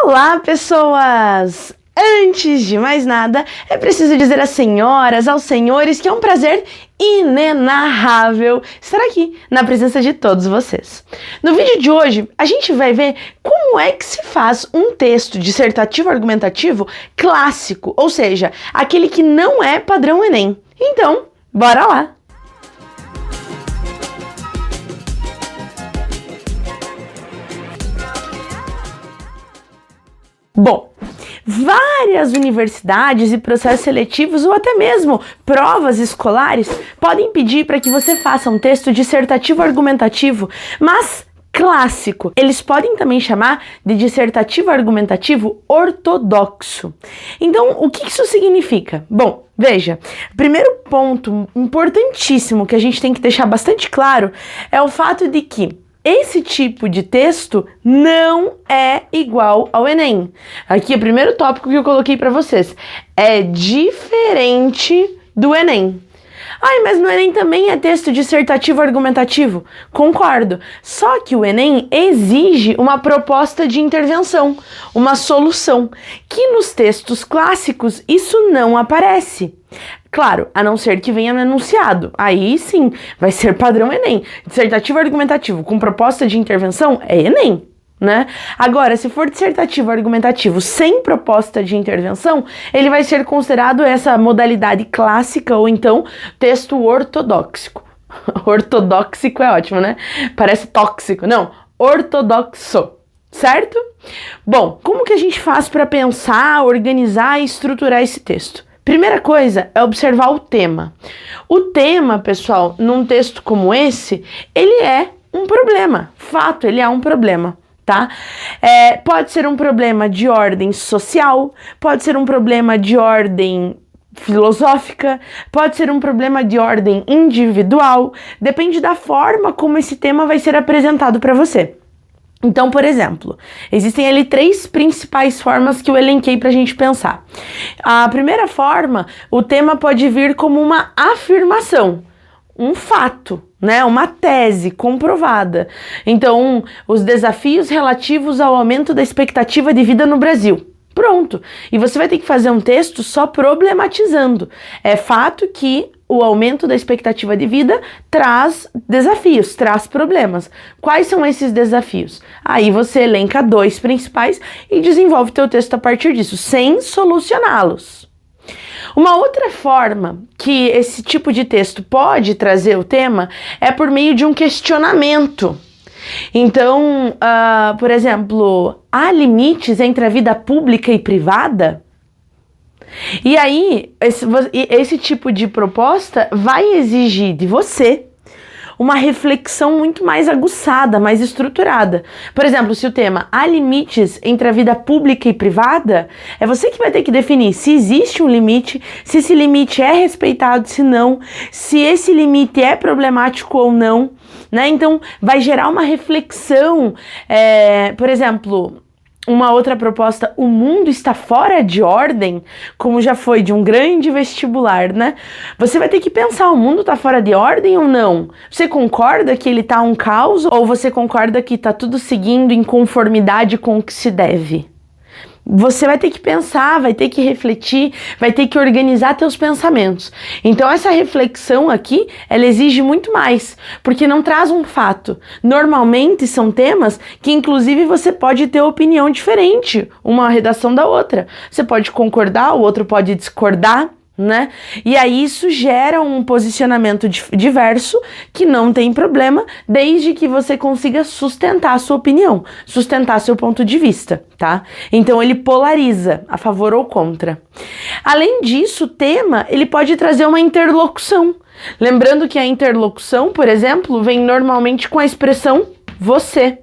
Olá, pessoas! Antes de mais nada, é preciso dizer às senhoras, aos senhores que é um prazer inenarrável estar aqui na presença de todos vocês. No vídeo de hoje, a gente vai ver como é que se faz um texto dissertativo argumentativo clássico, ou seja, aquele que não é padrão Enem. Então, bora lá! Bom, várias universidades e processos seletivos ou até mesmo provas escolares podem pedir para que você faça um texto dissertativo argumentativo, mas clássico. Eles podem também chamar de dissertativo argumentativo ortodoxo. Então, o que isso significa? Bom, veja, o primeiro ponto importantíssimo que a gente tem que deixar bastante claro é o fato de que esse tipo de texto não é igual ao Enem. Aqui é o primeiro tópico que eu coloquei para vocês. É diferente do Enem. Ai, mas no Enem também é texto dissertativo argumentativo? Concordo. Só que o Enem exige uma proposta de intervenção, uma solução, que nos textos clássicos isso não aparece. Claro, a não ser que venha no enunciado. Aí sim, vai ser padrão Enem. Dissertativo argumentativo com proposta de intervenção é Enem, né? Agora, se for dissertativo argumentativo sem proposta de intervenção, ele vai ser considerado essa modalidade clássica ou então texto ortodoxico. Ortodóxico é ótimo, né? Parece tóxico. Não, ortodoxo. Certo? Bom, como que a gente faz para pensar, organizar e estruturar esse texto? Primeira coisa é observar o tema. O tema, pessoal, num texto como esse, ele é um problema. Fato, ele é um problema, tá? Pode ser um problema de ordem social, pode ser um problema de ordem filosófica, pode ser um problema de ordem individual, depende da forma como esse tema vai ser apresentado para você. Então, por exemplo, existem ali 3 principais formas que eu elenquei para a gente pensar. A primeira forma, o tema pode vir como uma afirmação, um fato, né? Uma tese comprovada. Então, os desafios relativos ao aumento da expectativa de vida no Brasil. Pronto. E você vai ter que fazer um texto só problematizando. É fato que o aumento da expectativa de vida traz desafios, traz problemas. Quais são esses desafios? Aí você elenca 2 principais e desenvolve teu texto a partir disso, sem solucioná-los. Uma outra forma que esse tipo de texto pode trazer o tema é por meio de um questionamento. Então, por exemplo, há limites entre a vida pública e privada? E aí, esse tipo de proposta vai exigir de você uma reflexão muito mais aguçada, mais estruturada. Por exemplo, se o tema há limites entre a vida pública e privada, é você que vai ter que definir se existe um limite, se esse limite é respeitado, se não, se esse limite é problemático ou não, né? Então, vai gerar uma reflexão, por exemplo, uma outra proposta, o mundo está fora de ordem, como já foi de um grande vestibular, né? Você vai ter que pensar, o mundo está fora de ordem ou não? Você concorda que ele está um caos ou você concorda que está tudo seguindo em conformidade com o que se deve? Você vai ter que pensar, vai ter que refletir, vai ter que organizar teus pensamentos. Então essa reflexão aqui, ela exige muito mais, porque não traz um fato. Normalmente são temas que inclusive você pode ter opinião diferente, uma redação da outra. Você pode concordar, o outro pode discordar, né? E aí isso gera um posicionamento diverso que não tem problema, desde que você consiga sustentar a sua opinião, sustentar seu ponto de vista, tá? Então ele polariza a favor ou contra. Além disso, o tema ele pode trazer uma interlocução. Lembrando que a interlocução, por exemplo, vem normalmente com a expressão você.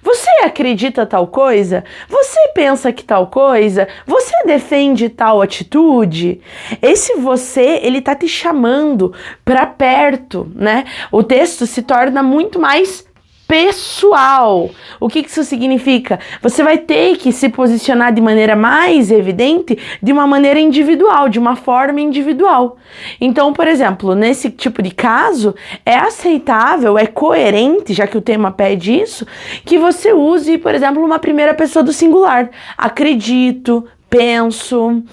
Você acredita tal coisa? Você pensa que tal coisa? Você defende tal atitude? Esse você, ele tá te chamando para perto, né? O texto se torna muito mais pessoal. O que isso significa? Você vai ter que se posicionar de maneira mais evidente, de uma maneira individual, de uma forma individual. Então, por exemplo, nesse tipo de caso, é aceitável, é coerente, já que o tema pede isso, que você use, por exemplo, uma primeira pessoa do singular. Acredito, penso,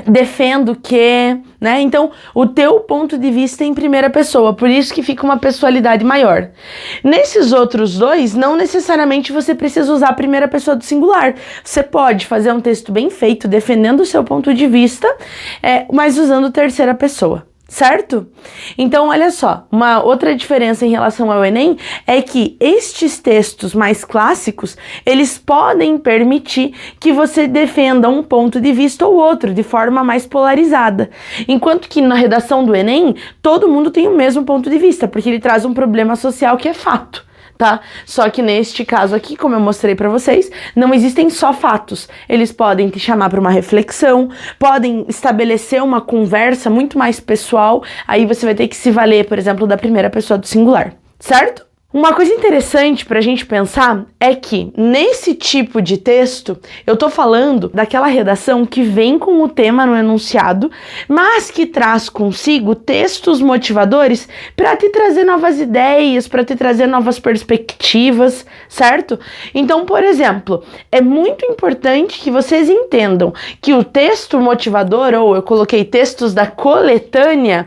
defendo que, né? Então, o teu ponto de vista é em primeira pessoa, por isso que fica uma pessoalidade maior. Nesses outros dois, não necessariamente você precisa usar a primeira pessoa do singular. Você pode fazer um texto bem feito, defendendo o seu ponto de vista, mas usando terceira pessoa. Certo? Então, olha só, uma outra diferença em relação ao Enem é que estes textos mais clássicos, eles podem permitir que você defenda um ponto de vista ou outro, de forma mais polarizada. Enquanto que na redação do Enem, todo mundo tem o mesmo ponto de vista, porque ele traz um problema social que é fato. Tá? Só que neste caso aqui, como eu mostrei para vocês, não existem só fatos. Eles podem te chamar para uma reflexão, podem estabelecer uma conversa muito mais pessoal, aí você vai ter que se valer, por exemplo, da primeira pessoa do singular, certo? Uma coisa interessante pra gente pensar é que nesse tipo de texto, eu tô falando daquela redação que vem com o tema no enunciado, mas que traz consigo textos motivadores para te trazer novas ideias, para te trazer novas perspectivas, certo? Então, por exemplo, é muito importante que vocês entendam que o texto motivador, ou eu coloquei textos da coletânea,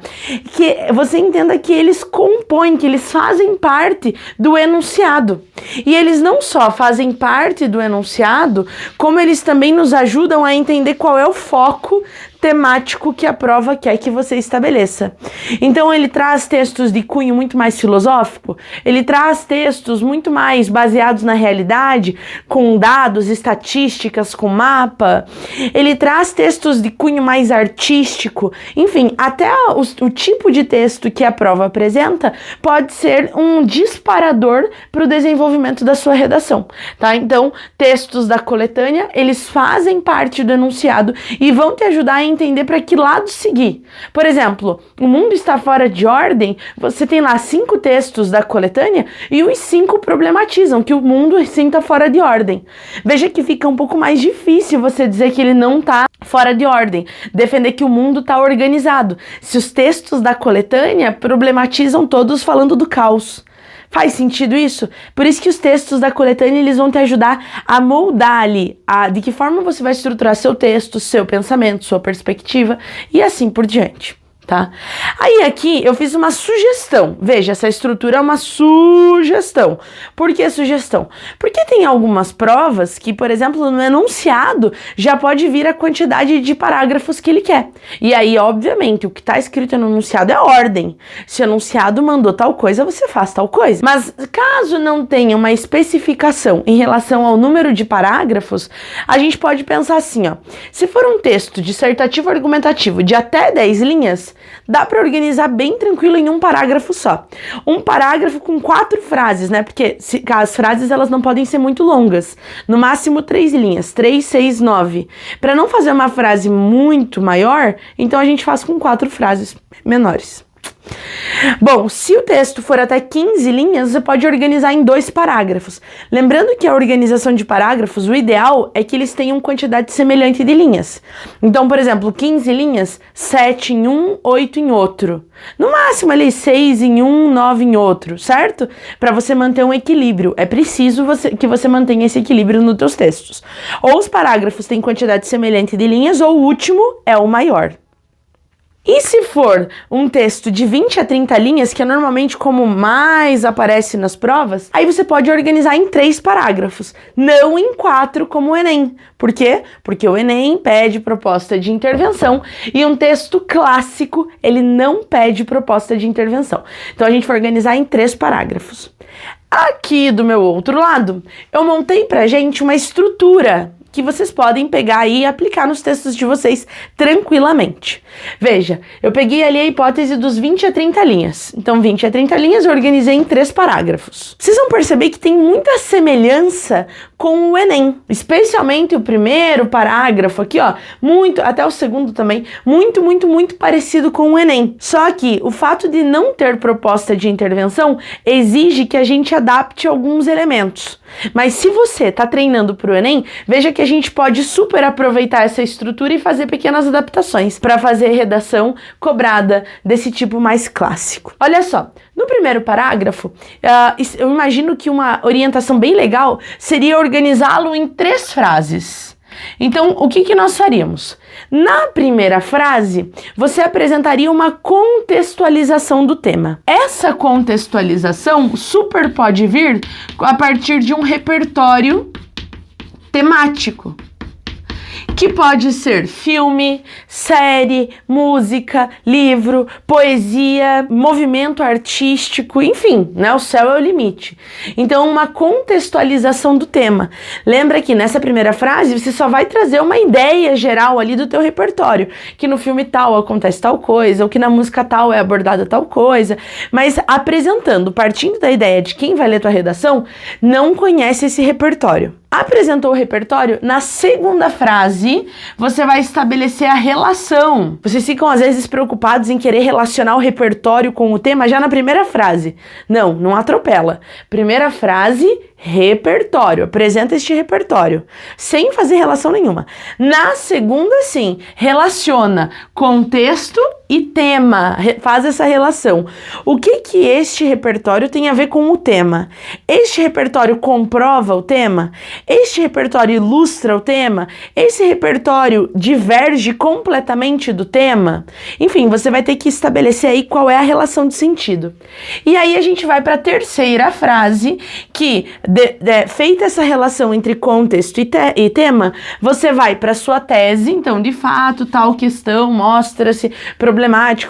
que você entenda que eles compõem, que eles fazem parte do enunciado. E eles não só fazem parte do enunciado, como eles também nos ajudam a entender qual é o foco temático que a prova quer que você estabeleça. Então ele traz textos de cunho muito mais filosófico, ele traz textos muito mais baseados na realidade, com dados, estatísticas, com mapa, ele traz textos de cunho mais artístico, enfim, até o tipo de texto que a prova apresenta pode ser um disparador para o desenvolvimento da sua redação, tá? Então, textos da coletânea, eles fazem parte do enunciado e vão te ajudar a entender para que lado seguir. Por exemplo, o mundo está fora de ordem, você tem lá 5 textos da coletânea e os 5 problematizam que o mundo sim está fora de ordem. Veja que fica um pouco mais difícil você dizer que ele não está fora de ordem, defender que o mundo está organizado, se os textos da coletânea problematizam todos falando do caos. Faz sentido isso? Por isso que os textos da coletânea, eles vão te ajudar a moldar ali, de que forma você vai estruturar seu texto, seu pensamento, sua perspectiva e assim por diante. Tá? Aí aqui eu fiz uma sugestão. Veja, essa estrutura é uma sugestão. Por que sugestão? Porque tem algumas provas que, por exemplo, no enunciado já pode vir a quantidade de parágrafos que ele quer. E aí, obviamente, o que está escrito no enunciado é ordem. Se o enunciado mandou tal coisa, você faz tal coisa. Mas caso não tenha uma especificação em relação ao número de parágrafos, a gente pode pensar assim, ó. Se for um texto dissertativo argumentativo de até 10 linhas, dá para organizar bem tranquilo em um parágrafo só. Um parágrafo com 4 frases, né? Porque as frases elas não podem ser muito longas. No máximo 3 linhas, 3, 6, 9. Para não fazer uma frase muito maior, então a gente faz com 4 frases menores. Bom, se o texto for até 15 linhas, você pode organizar em 2 parágrafos. Lembrando que a organização de parágrafos, o ideal é que eles tenham quantidade semelhante de linhas. Então, por exemplo, 15 linhas, 7 em um, 8 em outro. No máximo ali, 6 em um, 9 em outro, certo? Para você manter um equilíbrio. É preciso que você mantenha esse equilíbrio nos teus textos. Ou os parágrafos têm quantidade semelhante de linhas, ou o último é o maior. E se for um texto de 20 a 30 linhas, que é normalmente como mais aparece nas provas, aí você pode organizar em 3 parágrafos, não em 4 como o Enem. Por quê? Porque o Enem pede proposta de intervenção e um texto clássico, ele não pede proposta de intervenção. Então a gente vai organizar em 3 parágrafos. Aqui do meu outro lado, eu montei pra gente uma estrutura que vocês podem pegar aí e aplicar nos textos de vocês tranquilamente. Veja, eu peguei ali a hipótese dos 20 a 30 linhas. Então, 20 a 30 linhas eu organizei em 3 parágrafos. Vocês vão perceber que tem muita semelhança com o Enem, especialmente o primeiro parágrafo aqui, ó, muito, até o segundo também, muito parecido com o Enem. Só que o fato de não ter proposta de intervenção exige que a gente adapte alguns elementos. Mas se você está treinando para o Enem, veja que a gente pode super aproveitar essa estrutura e fazer pequenas adaptações para fazer redação cobrada desse tipo mais clássico. Olha só, no primeiro parágrafo, eu imagino que uma orientação bem legal seria organizá-lo em 3 frases. Então, o que nós faríamos? Na primeira frase, você apresentaria uma contextualização do tema. Essa contextualização super pode vir a partir de um repertório temático, que pode ser filme, série, música, livro, poesia, movimento artístico, enfim, né? O céu é o limite. Então, uma contextualização do tema. Lembra que nessa primeira frase você só vai trazer uma ideia geral ali do teu repertório, que no filme tal acontece tal coisa, ou que na música tal é abordada tal coisa, mas apresentando, partindo da ideia de quem vai ler tua redação, não conhece esse repertório. Apresentou o repertório, na segunda frase você vai estabelecer a relação. Vocês ficam às vezes preocupados em querer relacionar o repertório com o tema já na primeira frase. Não atropela. Primeira frase, repertório. Apresenta este repertório, sem fazer relação nenhuma. Na segunda, sim, relaciona contexto e tema, faz essa relação. O que este repertório tem a ver com o tema? Este repertório comprova o tema? Este repertório ilustra o tema? Esse repertório diverge completamente do tema? Enfim, você vai ter que estabelecer aí qual é a relação de sentido. E aí a gente vai para a terceira frase, que feita essa relação entre contexto e tema, você vai para sua tese. Então, de fato, tal questão mostra-se problemática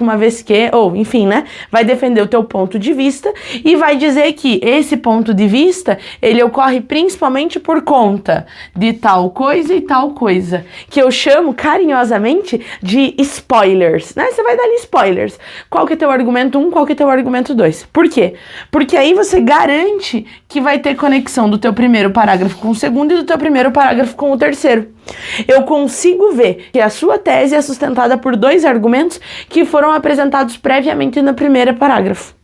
uma vez que, ou enfim, né, vai defender o teu ponto de vista e vai dizer que esse ponto de vista, ele ocorre principalmente por conta de tal coisa e tal coisa, que eu chamo carinhosamente de spoilers, né? Você vai dar ali spoilers. Qual que é teu argumento 1, qual que é teu argumento 2. Por quê? Porque aí você garante que vai ter conexão do teu primeiro parágrafo com o segundo e do teu primeiro parágrafo com o terceiro. Eu consigo ver que a sua tese é sustentada por 2 argumentos que foram apresentados previamente no primeiro parágrafo.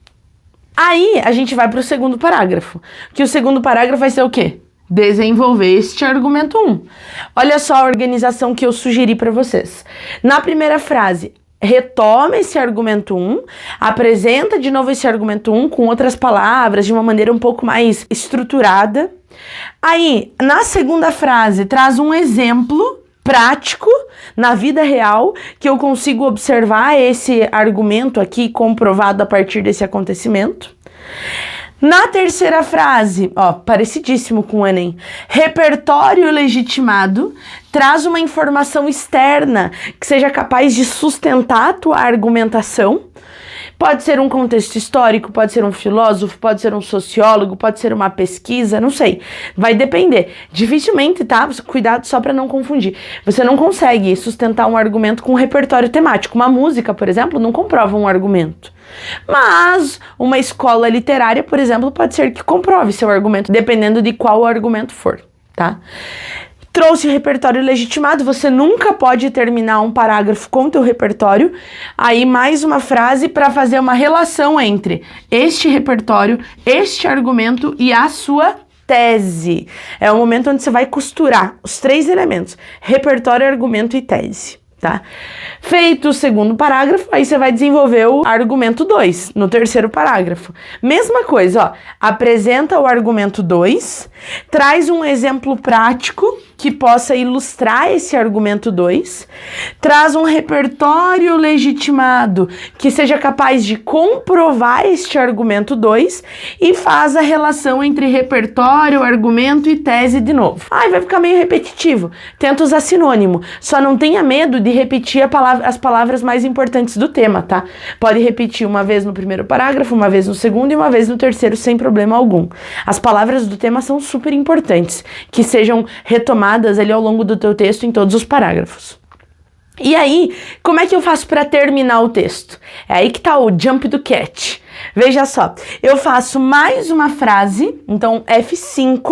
Aí a gente vai para o segundo parágrafo, que o segundo parágrafo vai ser o quê? Desenvolver este argumento 1. Olha só a organização que eu sugeri para vocês. Na primeira frase, retoma esse argumento 1, apresenta de novo esse argumento 1 com outras palavras, de uma maneira um pouco mais estruturada. Aí, na segunda frase, traz um exemplo prático na vida real que eu consigo observar esse argumento aqui comprovado a partir desse acontecimento. Na terceira frase, ó, parecidíssimo com o Enem, repertório legitimado, traz uma informação externa que seja capaz de sustentar a tua argumentação. Pode ser um contexto histórico, pode ser um filósofo, pode ser um sociólogo, pode ser uma pesquisa, não sei. Vai depender. Dificilmente, tá? Cuidado só para não confundir. Você não consegue sustentar um argumento com um repertório temático. Uma música, por exemplo, não comprova um argumento. Mas uma escola literária, por exemplo, pode ser que comprove seu argumento, dependendo de qual o argumento for, tá? Trouxe o repertório legitimado, você nunca pode terminar um parágrafo com o teu repertório. Aí mais uma frase para fazer uma relação entre este repertório, este argumento e a sua tese. É o momento onde você vai costurar os 3 elementos: repertório, argumento e tese. Tá? Feito o segundo parágrafo, aí você vai desenvolver o argumento 2 no terceiro parágrafo. Mesma coisa, ó, apresenta o argumento 2, traz um exemplo prático que possa ilustrar esse argumento 2, traz um repertório legitimado que seja capaz de comprovar este argumento 2 e faz a relação entre repertório, argumento e tese de novo. Ai, vai ficar meio repetitivo. Tenta usar sinônimo. Só não tenha medo de repetir as palavras mais importantes do tema, tá? Pode repetir uma vez no primeiro parágrafo, uma vez no segundo e uma vez no terceiro sem problema algum. As palavras do tema são super importantes, que sejam retomadas retomadas ali ao longo do teu texto em todos os parágrafos. E aí, como é que eu faço para terminar o texto? É aí que tá o jump do cat. Veja só, eu faço mais uma frase, então F5,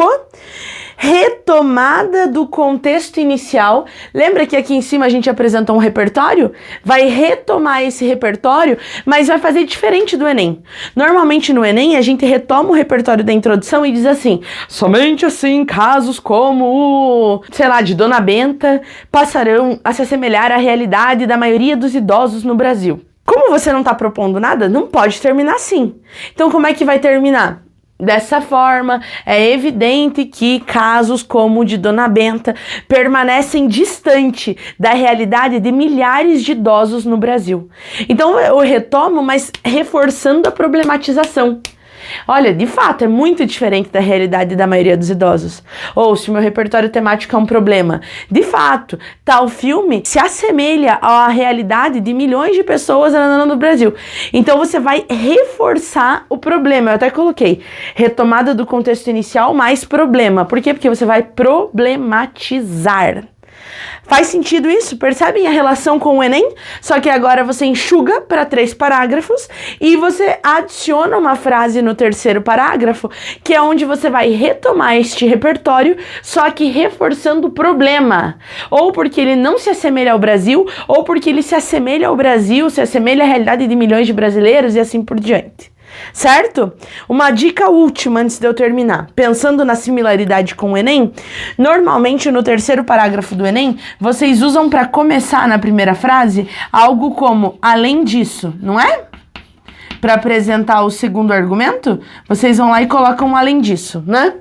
retomada do contexto inicial. Lembra que aqui em cima a gente apresentou um repertório? Vai retomar esse repertório, mas vai fazer diferente do Enem. Normalmente no Enem a gente retoma o repertório da introdução e diz assim: somente assim casos como o, sei lá, de Dona Benta passarão a se assemelhar à realidade da maioria dos idosos no Brasil. Como você não está propondo nada, não pode terminar assim. Então como é que vai terminar? Dessa forma, é evidente que casos como o de Dona Benta permanecem distante da realidade de milhares de idosos no Brasil. Então eu retomo, mas reforçando a problematização. Olha, de fato, é muito diferente da realidade da maioria dos idosos. Ou se o meu repertório temático é um problema. De fato, tal filme se assemelha à realidade de milhões de pessoas no Brasil. Então você vai reforçar o problema. Eu até coloquei retomada do contexto inicial mais problema. Por quê? Porque você vai problematizar. Faz sentido isso? Percebem a relação com o Enem? Só que agora você enxuga para 3 parágrafos e você adiciona uma frase no terceiro parágrafo, que é onde você vai retomar este repertório, só que reforçando o problema. Ou porque ele não se assemelha ao Brasil, ou porque ele se assemelha ao Brasil, se assemelha à realidade de milhões de brasileiros e assim por diante. Certo? Uma dica última antes de eu terminar. Pensando na similaridade com o Enem, normalmente no terceiro parágrafo do Enem, vocês usam para começar na primeira frase algo como além disso, não é? Para apresentar o segundo argumento, vocês vão lá e colocam um além disso, né?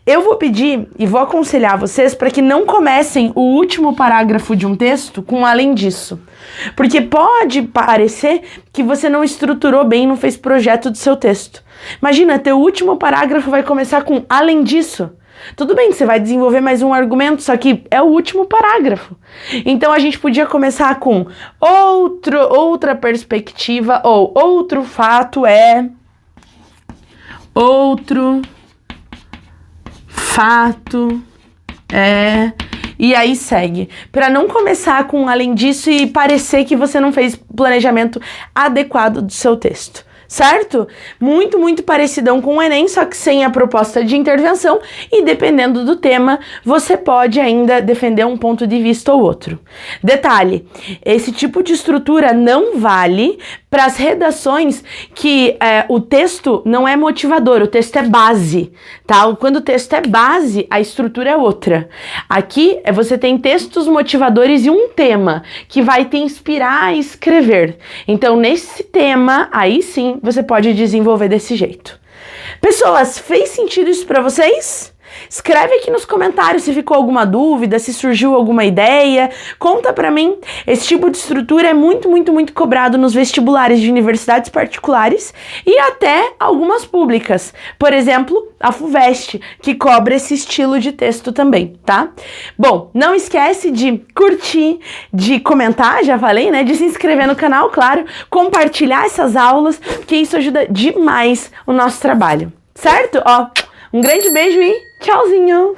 Eu vou pedir e vou aconselhar vocês para que não comecem o último parágrafo de um texto com além disso. Porque pode parecer que você não estruturou bem, não fez projeto do seu texto. Imagina, teu último parágrafo vai começar com além disso. Tudo bem, você vai desenvolver mais um argumento, só que é o último parágrafo. Então a gente podia começar com outra perspectiva, ou outro fato é, outro fato é, e aí segue. Para não começar com além disso e parecer que você não fez planejamento adequado do seu texto. Certo? Muito, muito parecidão com o Enem, só que sem a proposta de intervenção e dependendo do tema, você pode ainda defender um ponto de vista ou outro. Detalhe, esse tipo de estrutura não vale para as redações que o texto não é motivador, o texto é base, tá? Quando o texto é base, a estrutura é outra. Aqui, você tem textos motivadores e um tema que vai te inspirar a escrever. Então, nesse tema, aí sim, você pode desenvolver desse jeito. Pessoas, fez sentido isso para vocês? Escreve aqui nos comentários se ficou alguma dúvida, se surgiu alguma ideia, conta pra mim. Esse tipo de estrutura é muito, muito, muito cobrado nos vestibulares de universidades particulares e até algumas públicas. Por exemplo, a FUVEST, que cobra esse estilo de texto também, tá? Bom, não esquece de curtir, de comentar, já falei, né? De se inscrever no canal, claro, compartilhar essas aulas, porque isso ajuda demais o nosso trabalho, certo? Ó, um grande beijo e tchauzinho!